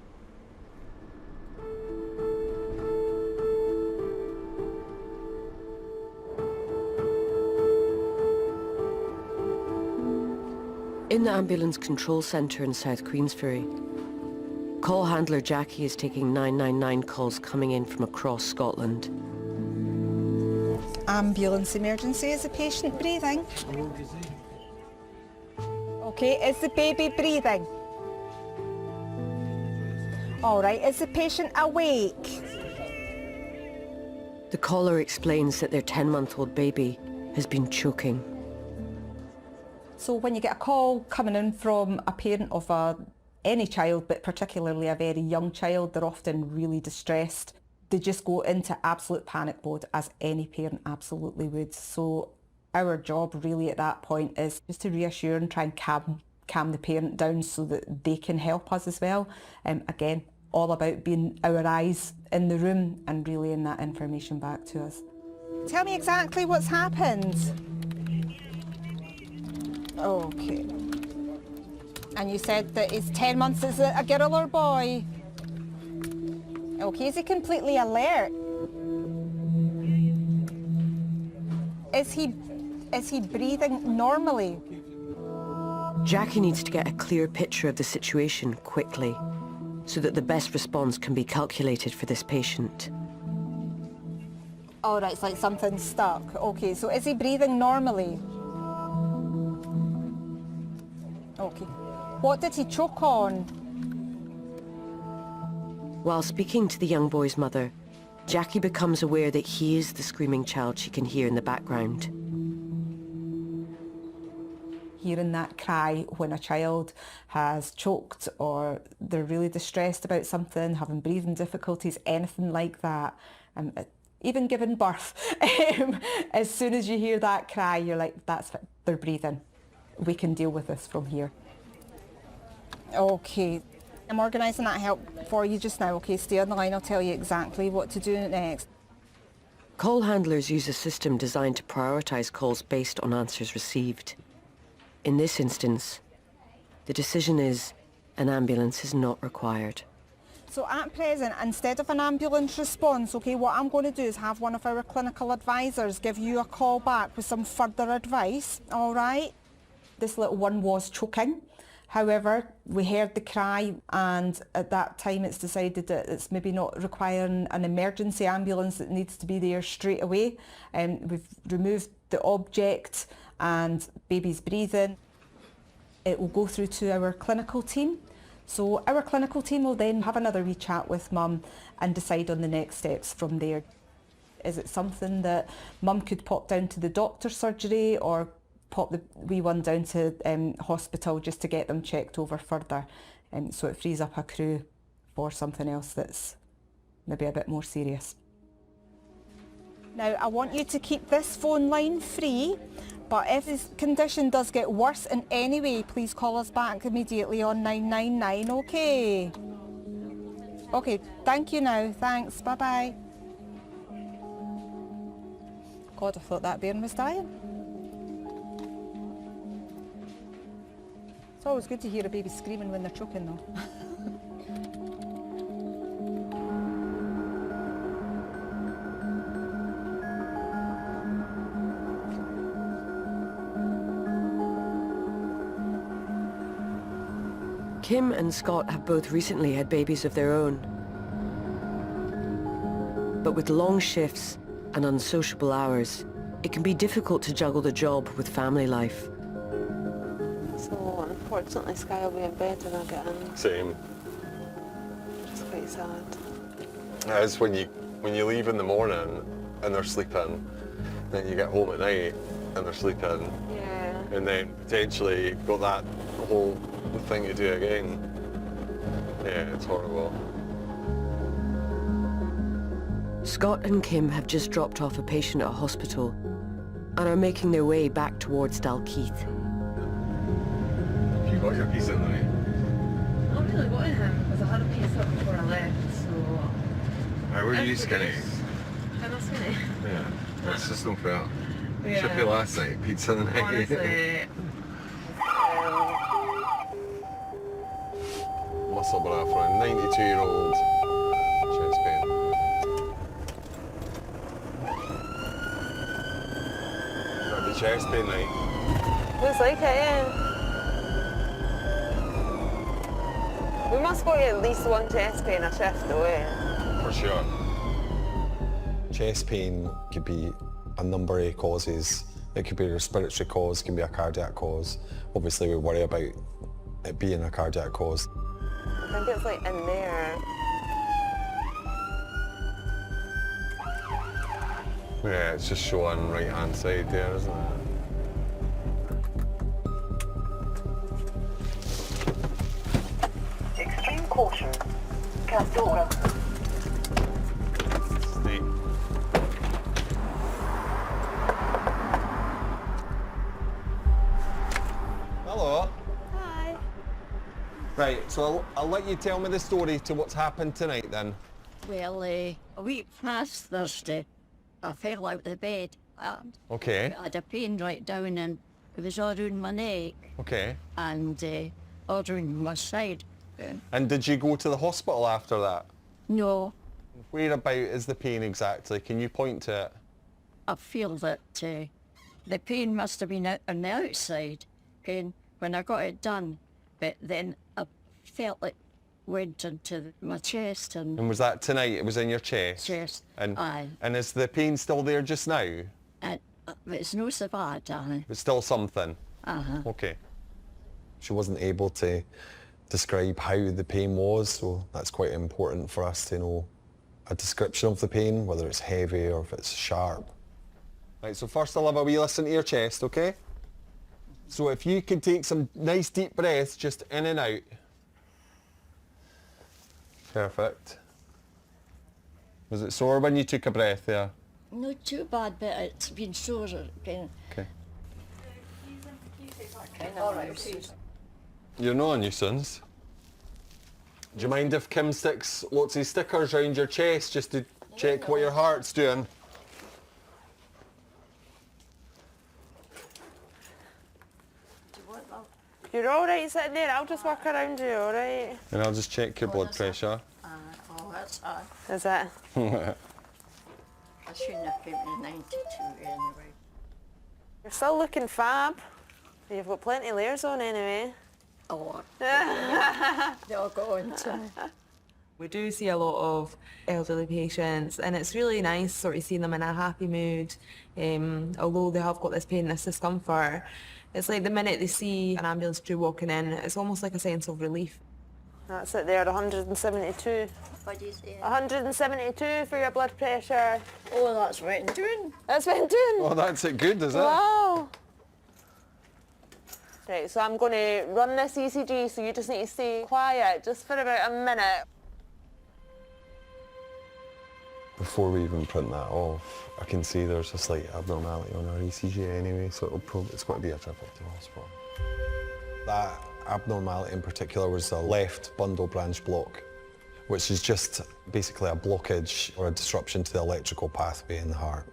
Speaker 3: In the ambulance control centre in South Queensferry, call handler Jackie is taking 999 calls coming in from across Scotland.
Speaker 22: Ambulance emergency, is the patient breathing? Okay, is the baby breathing? All right, is the patient awake?
Speaker 3: The caller explains that their 10-month-old baby has been choking.
Speaker 22: So when you get a call coming in from a parent of any child, but particularly a very young child, they're often really distressed. They just go into absolute panic mode, as any parent absolutely would. So our job really at that point is just to reassure and try and calm the parent down so that they can help us as well. Again, all about being our eyes in the room and relaying that information back to us. Tell me exactly what's happened. Okay. And you said that he's 10 months. Is it a girl or boy? Okay, is he completely alert? Is he breathing normally?
Speaker 3: Jackie needs to get a clear picture of the situation quickly so that the best response can be calculated for this patient.
Speaker 22: All right, it's like something's stuck. Okay, so is he breathing normally? Okay. What did he choke on?
Speaker 3: While speaking to the young boy's mother, Jackie becomes aware that he is the screaming child she can hear in the background.
Speaker 22: Hearing that cry when a child has choked or they're really distressed about something, having breathing difficulties, anything like that, even giving birth, as soon as you hear that cry, you're like, that's it, they're breathing. We can deal with this from here. Okay. I'm organising that help for you just now, okay? Stay on the line, I'll tell you exactly what to do next.
Speaker 3: Call handlers use a system designed to prioritise calls based on answers received. In this instance, the decision is an ambulance is not required.
Speaker 22: So at present, instead of an ambulance response, okay, what I'm going to do is have one of our clinical advisors give you a call back with some further advice, all right? This little one was choking. However, we heard the cry, and at that time it's decided that it's maybe not requiring an emergency ambulance that needs to be there straight away. We've removed the object and baby's breathing. It will go through to our clinical team. So our clinical team will then have another wee chat with mum and decide on the next steps from there. Is it something that mum could pop down to the doctor's surgery or pop the wee one down to hospital just to get them checked over further, so it frees up a crew for something else that's maybe a bit more serious. Now I want you to keep this phone line free, but if his condition does get worse in any way, please call us back immediately on 999, okay? Okay, thank you now, thanks, bye bye. God, I thought that bairn was dying. It's always good to hear a baby screaming when they're choking though.
Speaker 3: Kim and Scott have both recently had babies of their own. But with long shifts and unsociable hours, it can be difficult to juggle the job with family life.
Speaker 2: So unfortunately Sky will be in bed when I get in.
Speaker 13: Same.
Speaker 2: It's quite sad.
Speaker 13: That is when you leave in the morning and they're sleeping, then you get home at night and they're sleeping.
Speaker 2: Yeah.
Speaker 13: And then potentially you've got that whole thing to do again. Yeah, it's horrible.
Speaker 3: Scott and Kim have just dropped off a patient at a hospital and are making their way back towards Dalkeith.
Speaker 13: You got your piece in there?
Speaker 2: I really wanted him because I had a piece up before I left, so...
Speaker 13: How were you skinny?
Speaker 2: Am I skinny?
Speaker 13: Yeah, that's just not fair.
Speaker 2: Yeah.
Speaker 13: Should be last night, pizza the night.
Speaker 2: Honestly...
Speaker 13: Muscle bra for a 92-year-old chest pain. The chest pain night.
Speaker 2: Looks like it, yeah. We must go to at least one chest pain a shift though, eh?
Speaker 13: For sure.
Speaker 14: Chest pain could be a number of causes. It could be a respiratory cause, it can be a cardiac cause. Obviously we worry about it being a cardiac cause.
Speaker 2: I think it's like in there.
Speaker 13: Yeah, it's just showing right hand side there, isn't it?
Speaker 5: Extreme caution. Castora.
Speaker 13: Stay. Hello.
Speaker 5: Hi.
Speaker 13: Right, so I'll let you tell me the story to what's happened tonight then.
Speaker 5: Well, a week past Thursday, I fell out of the bed.
Speaker 13: Okay.
Speaker 5: I had a pain right down and it was all around my neck
Speaker 13: Okay.
Speaker 5: and all around my side.
Speaker 13: And did you go to the hospital after that?
Speaker 5: No,
Speaker 13: Whereabout is the pain exactly? Can you point to it?
Speaker 5: I feel that the pain must have been out on the outside when I got it done, but then I felt it went into my chest and
Speaker 13: And was that tonight? It was in your chest?
Speaker 5: chest.
Speaker 13: And,
Speaker 5: Aye.
Speaker 13: and is the pain still there just now?
Speaker 5: And it's no so bad, darling.
Speaker 13: It's still something?
Speaker 5: Uh-huh.
Speaker 13: Okay.
Speaker 14: She wasn't able to describe how the pain was, so that's quite important for us to know a description of the pain, whether it's heavy or if it's sharp.
Speaker 13: Right, so first I'll have a wee listen to your chest, okay? So if you can take some nice deep breaths just in and out. Perfect. Was it sore when you took a breath there?
Speaker 5: Not too bad, but it's been sore again.
Speaker 13: Okay.
Speaker 5: All right.
Speaker 13: You're no a nuisance. Do you mind if Kim sticks lots of stickers around your chest just to check what your heart's doing?
Speaker 2: You're all right sitting there. I'll just walk around you, all right?
Speaker 13: And I'll just check your blood pressure.
Speaker 5: Oh, that's hard.
Speaker 2: Is it?
Speaker 5: I shouldn't have given you 92 anyway.
Speaker 2: You're still looking fab. You've got plenty of layers on anyway.
Speaker 5: Oh, they'll go into.
Speaker 9: We do see a lot of elderly patients and it's really nice sort of seeing them in a happy mood, although they have got this pain, this discomfort. It's like the minute they see an ambulance crew walking in, it's almost like a sense of relief.
Speaker 2: That's it there, 172.
Speaker 5: What do you say?
Speaker 2: 172 for your blood pressure.
Speaker 5: Oh, that's right and doing.
Speaker 2: That's right and doing.
Speaker 13: Oh, that's it good, is it?
Speaker 2: Wow. Right, so I'm going to run this ECG, so you just need to stay quiet just for about a minute.
Speaker 14: Before we even print that off, I can see there's a slight abnormality on our ECG anyway, so it's going to be a trip up to the hospital. That abnormality in particular was the left bundle branch block, which is just basically a blockage or a disruption to the electrical pathway in the heart,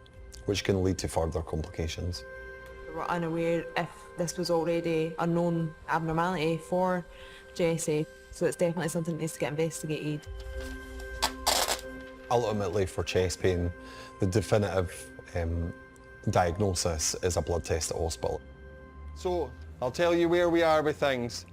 Speaker 14: which can lead to further complications.
Speaker 9: We're unaware if this was already a known abnormality for Jessie, so it's definitely something that needs to get investigated.
Speaker 14: Ultimately, for chest pain, the definitive diagnosis is a blood test at hospital.
Speaker 13: So, I'll tell you where we are with things.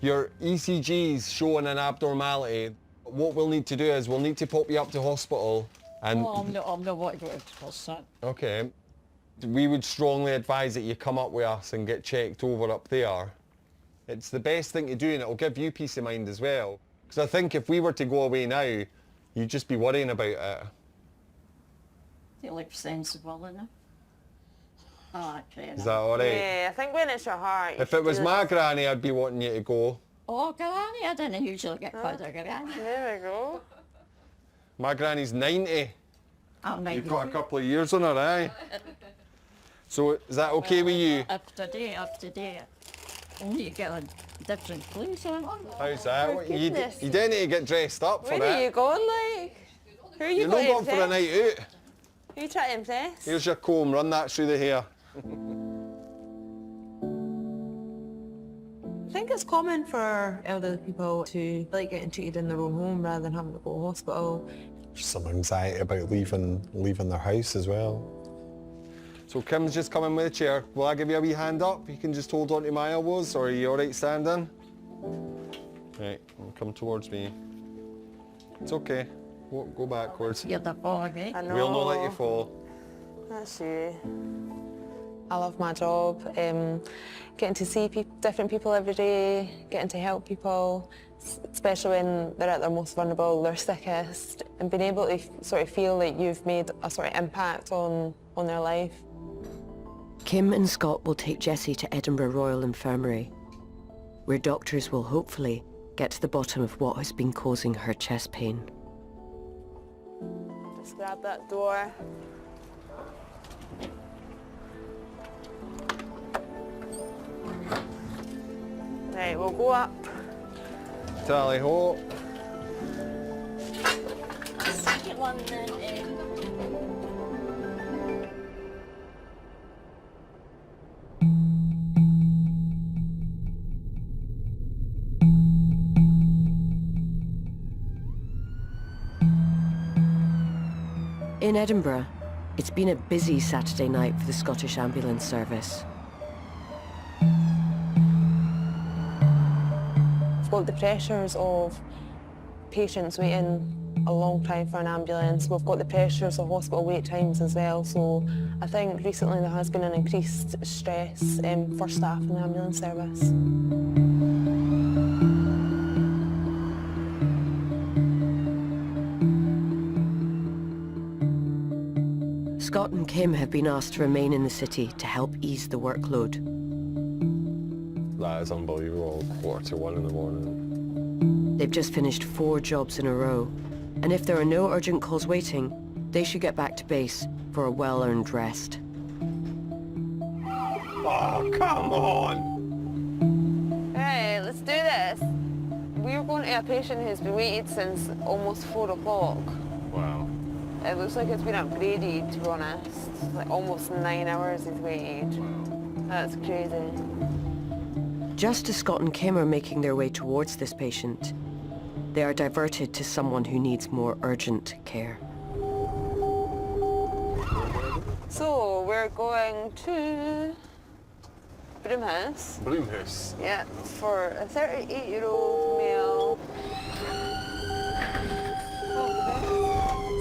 Speaker 13: Your ECG's showing an abnormality. What we'll need to do is we'll need to pop you up to hospital and...
Speaker 5: Oh, I'm not want to go to hospital, son.
Speaker 13: Okay. We would strongly advise that you come up with us and get checked over up there. It's the best thing to do and it'll give you peace of mind as well. Because I think if we were to go away now, you'd just be worrying about it.
Speaker 5: You look sensible enough. Oh,
Speaker 13: Is that all right?
Speaker 2: Yeah, I think when it's your heart...
Speaker 13: If it was my granny, I'd be wanting you to go.
Speaker 5: Oh, granny, I didn't usually get called a granny.
Speaker 2: There we go.
Speaker 13: My granny's 90.
Speaker 5: I'm 90.
Speaker 13: You've got a couple of years on her, aye? So is that okay with you?
Speaker 5: Up to date. Only you get a different clothes on.
Speaker 13: How's that?
Speaker 2: Oh,
Speaker 13: You don't need to get dressed up for
Speaker 2: Where
Speaker 13: it.
Speaker 2: are you going, like? Who are you
Speaker 13: You're not
Speaker 2: going
Speaker 13: going for a night out.
Speaker 2: Who are you trying to impress?
Speaker 13: Here's your comb, run that through the hair.
Speaker 9: I think it's common for elderly people to like getting treated in their own home rather than having to go to hospital.
Speaker 14: There's some anxiety about leaving their house as well.
Speaker 13: So Kim's just coming with a chair. Will I give you a wee hand up? You can just hold on to my elbows, or are you all right standing? Right, come towards me. It's okay. Won't go backwards.
Speaker 5: You're the fog, eh?
Speaker 2: I know.
Speaker 13: We'll not let you fall.
Speaker 2: That's you.
Speaker 9: I love my job, getting to see different people every day, getting to help people, especially when they're at their most vulnerable, their sickest, and being able to sort of feel like you've made a sort of impact on their life.
Speaker 3: Kim and Scott will take Jessie to Edinburgh Royal Infirmary, where doctors will hopefully get to the bottom of what has been causing her chest pain.
Speaker 2: Just grab that door. Right, we'll go up.
Speaker 13: Tally ho.
Speaker 5: Second one then.
Speaker 3: In Edinburgh, it's been a busy Saturday night for the Scottish Ambulance Service.
Speaker 9: We've got the pressures of patients waiting a long time for an ambulance. We've got the pressures of hospital wait times as well. So I think recently there has been an increased stress for staff in the ambulance service.
Speaker 3: Scott and Kim have been asked to remain in the city to help ease the workload.
Speaker 13: That is unbelievable. 1:45 in the morning.
Speaker 3: They've just finished 4 jobs in a row, and if there are no urgent calls waiting, they should get back to base for a well-earned rest.
Speaker 13: Oh, come on!
Speaker 2: Hey, let's do this. We're going to a patient who's been waiting since almost 4 o'clock.
Speaker 13: Wow.
Speaker 2: It looks like it's been upgraded, to be honest. Like almost 9 hours he's waited. That's crazy.
Speaker 3: Just as Scott and Kim are making their way towards this patient, they are diverted to someone who needs more urgent care.
Speaker 2: So we're going to Broomhouse.
Speaker 13: Broomhouse?
Speaker 2: Yeah, for a 38-year-old male.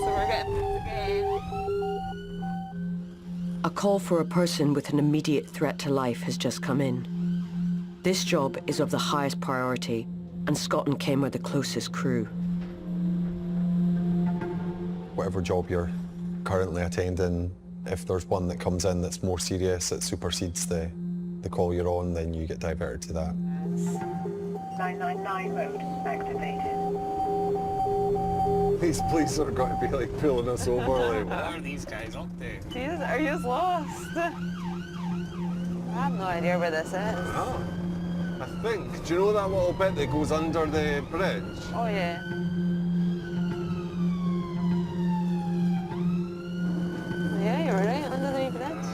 Speaker 2: So we're getting again.
Speaker 3: A call for a person with an immediate threat to life has just come in. This job is of the highest priority, and Scott and Kim are the closest crew.
Speaker 14: Whatever job you're currently attending, if there's one that comes in that's more serious, that supersedes the call you're on, then you get diverted to that.
Speaker 11: 999 mode activated.
Speaker 13: These police are going to be like pulling us over. Like,
Speaker 4: What are these guys up to?
Speaker 2: Jesus, are you lost? I have no idea where this is.
Speaker 13: Oh, I think. Do you know that little bit that goes under the bridge?
Speaker 2: Oh yeah. Yeah, you're right, under the bridge.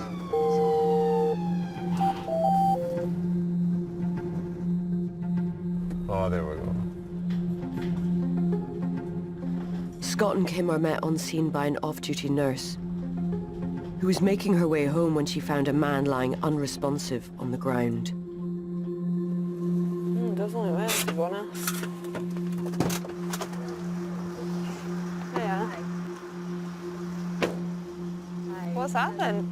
Speaker 13: Oh, there we go.
Speaker 3: Scott and Kim are met on scene by an off-duty nurse who was making her way home when she found a man lying unresponsive on the ground.
Speaker 2: equivalent with, to be honest. Yeah. What's happened?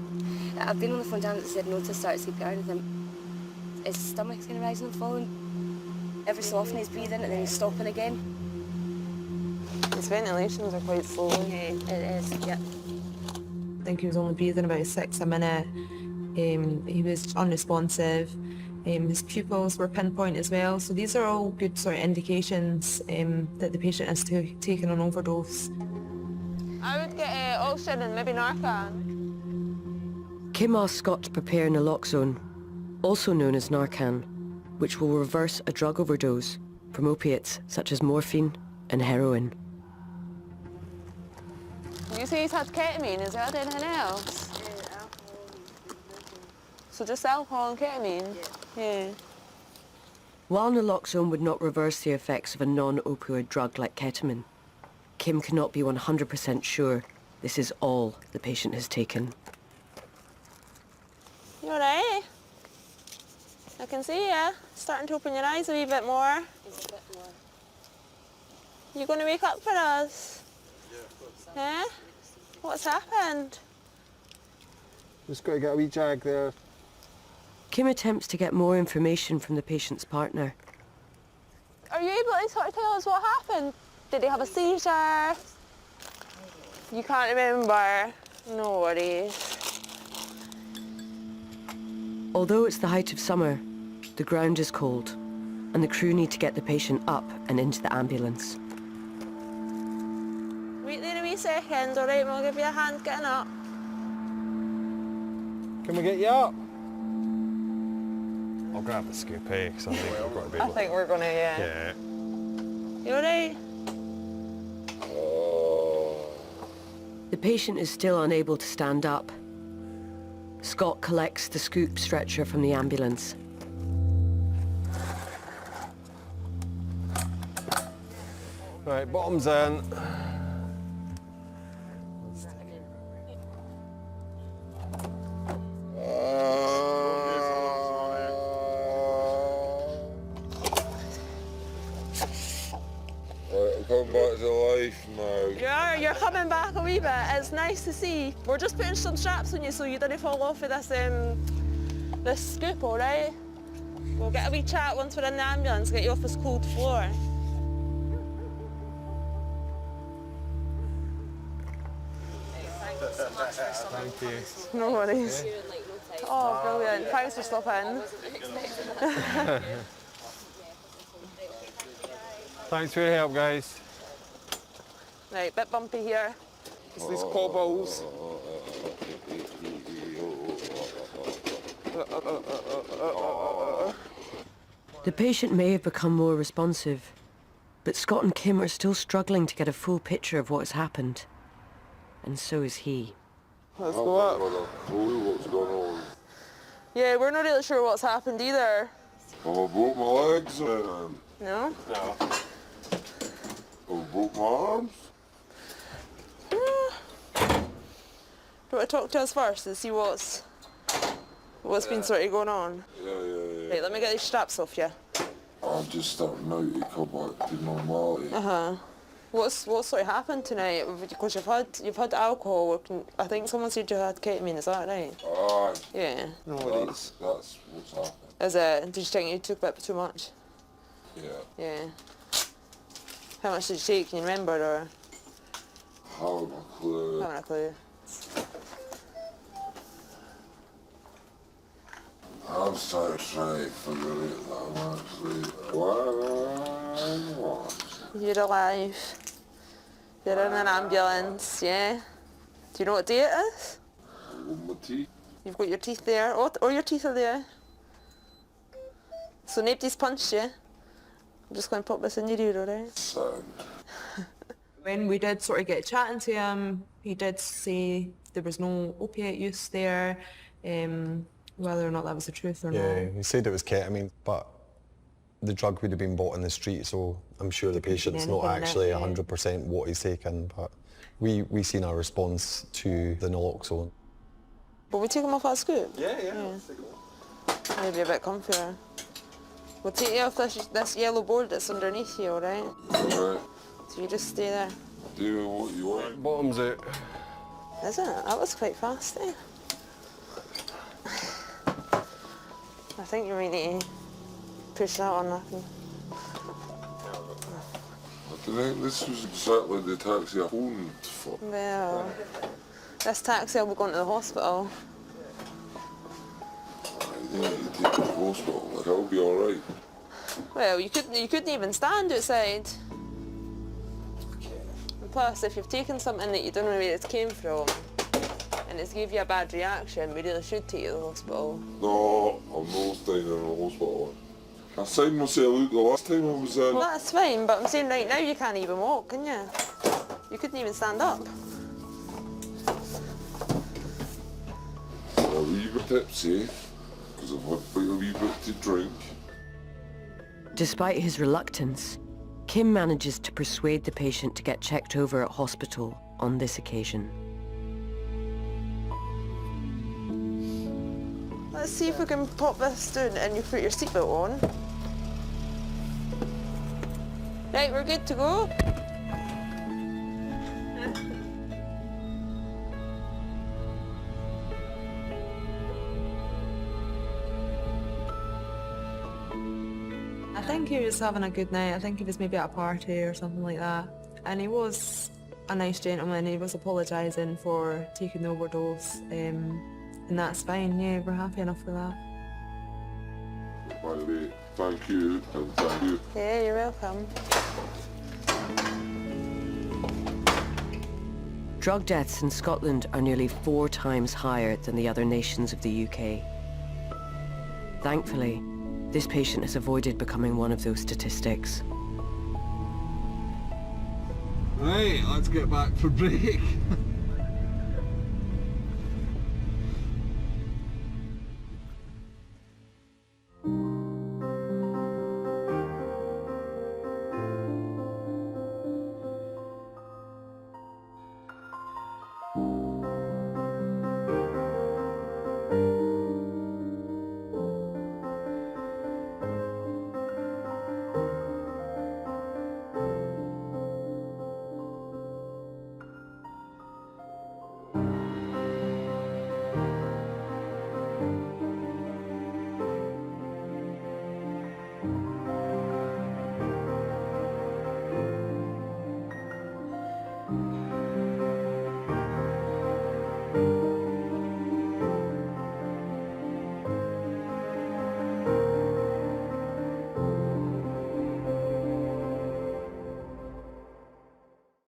Speaker 11: I've been on the phone down that said no to start CPR with him. His stomach's kind of rising and falling. Every so often he's breathing and then he's stopping again.
Speaker 2: His ventilations are quite slow.
Speaker 11: Yeah, it is, yeah.
Speaker 9: I think he was only breathing about 6 a minute. He was unresponsive. His pupils were pinpoint as well. So these are all good sort of indications that the patient has taken an overdose.
Speaker 2: I would get oxygen and maybe Narcan.
Speaker 3: Kim asked Scott to prepare naloxone, also known as Narcan, which will reverse a drug overdose from opiates such as morphine and heroin.
Speaker 2: You say he's had ketamine, has he had anything else? So just alcohol and ketamine? Yeah.
Speaker 3: While naloxone would not reverse the effects of a non-opioid drug like ketamine, Kim cannot be 100% sure this is all the patient has taken.
Speaker 2: You alright? I can see you. Starting to open your eyes a wee bit more. You going to wake up for us? Yeah? What's happened?
Speaker 15: Just got to get a wee jag there.
Speaker 3: Kim attempts to get more information from the patient's partner.
Speaker 2: Are you able to sort of tell us what happened? Did he have a seizure? You can't remember? No worries.
Speaker 3: Although it's the height of summer, the ground is cold, and the crew need to get the patient up and into the ambulance.
Speaker 2: Wait there a wee second, all right? We'll give you a hand getting up.
Speaker 15: Can we get you up?
Speaker 13: I'll grab a scoop, eh? Because I think we're going to be
Speaker 2: I think we're going to, yeah.
Speaker 13: Yeah.
Speaker 2: You all right?
Speaker 3: The patient is still unable to stand up. Scott collects the scoop stretcher from the ambulance.
Speaker 13: Right, bottoms in.
Speaker 6: Come back to life now.
Speaker 2: You're coming back a wee bit. It's nice to see. We're just putting some straps on you so you didn't fall off of this scoop, all right? We'll get a wee chat once we're in the ambulance, get you off this cold floor.
Speaker 13: Thank you.
Speaker 2: No worries. Oh, brilliant. Thanks for stopping.
Speaker 13: Thanks for your help, guys.
Speaker 2: Right, bit bumpy here. It's these cobbles.
Speaker 3: The patient may have become more responsive, but Scott and Kim are still struggling to get a full picture of what has happened. And so is he.
Speaker 2: Let's go up.
Speaker 6: What's going on?
Speaker 2: Yeah, we're not really sure what's happened either.
Speaker 6: I broke my legs.
Speaker 2: No?
Speaker 13: No.
Speaker 6: I broke my arms.
Speaker 2: Do you want to talk to us first and see what's been sort of going on?
Speaker 6: Yeah.
Speaker 2: Right, let me get these straps off you.
Speaker 6: I'm just starting now to come back to normality.
Speaker 2: What's sort of happened tonight? Because you've had alcohol. I think someone said you had ketamine. Is that right?
Speaker 6: Aye.
Speaker 2: Yeah.
Speaker 6: That's what's happened.
Speaker 2: Is it? Did you think you took a bit too much?
Speaker 6: Yeah.
Speaker 2: Yeah. How much did you take? Can you remember or?
Speaker 6: Haven't a clue.
Speaker 2: Haven't a clue.
Speaker 6: I'm starting to try to figure out that I'm actually alive.
Speaker 2: You're alive. You're in an ambulance, yeah? Do you know what day it is?
Speaker 6: My teeth.
Speaker 2: You've got your teeth there. Oh, your teeth are there. So nobody's punched you. I'm just going to pop this in your ear, alright?
Speaker 6: Sound.
Speaker 9: When we did sort of get chatting to him, he did say there was no opiate use there, whether or not that was the truth or not.
Speaker 14: Yeah, he said it was ketamine, but the drug would have been bought in the street, so I'm sure the patient's not actually 100% what he's taken, but we seen our response to the naloxone.
Speaker 2: Will we take him off that scoop?
Speaker 13: Yeah.
Speaker 2: Maybe a bit comfier. We'll take you off this yellow board that's underneath you, alright?
Speaker 12: Alright.
Speaker 2: So you just stay there.
Speaker 12: Do what you want.
Speaker 13: Bottom's out.
Speaker 2: Is it? That was quite fast, eh? I think you might need to push that one up.
Speaker 12: I think this was exactly the taxi I phoned for.
Speaker 2: Well, this taxi will be going to the hospital.
Speaker 12: I need to take me to the hospital, like I'll be alright.
Speaker 2: Well, you couldn't even stand outside. And plus, if you've taken something that you don't know where it came from, and it's gave you a bad reaction, we really should take you to the hospital.
Speaker 12: No, I'm not staying in the hospital. I signed myself out the last time I was in.
Speaker 2: Well, that's fine, but I'm saying right now you can't even walk, can you? You couldn't even stand up.
Speaker 12: I'm a wee bit tipsy, because I've had quite a wee bit to drink.
Speaker 3: Despite his reluctance, Kim manages to persuade the patient to get checked over at hospital on this occasion.
Speaker 2: Let's see if we can pop this down and you put your seatbelt on. Right, we're good to go.
Speaker 9: I think he was having a good night. I think he was maybe at a party or something like that. And he was a nice gentleman. He was apologising for taking the overdose. And that's fine, yeah, we're happy enough with that.
Speaker 12: By the way, thank you, and thank you.
Speaker 2: Yeah, you're welcome.
Speaker 3: Drug deaths in Scotland are nearly 4 times higher than the other nations of the UK. Thankfully, this patient has avoided becoming one of those statistics.
Speaker 16: Right, let's get back for break.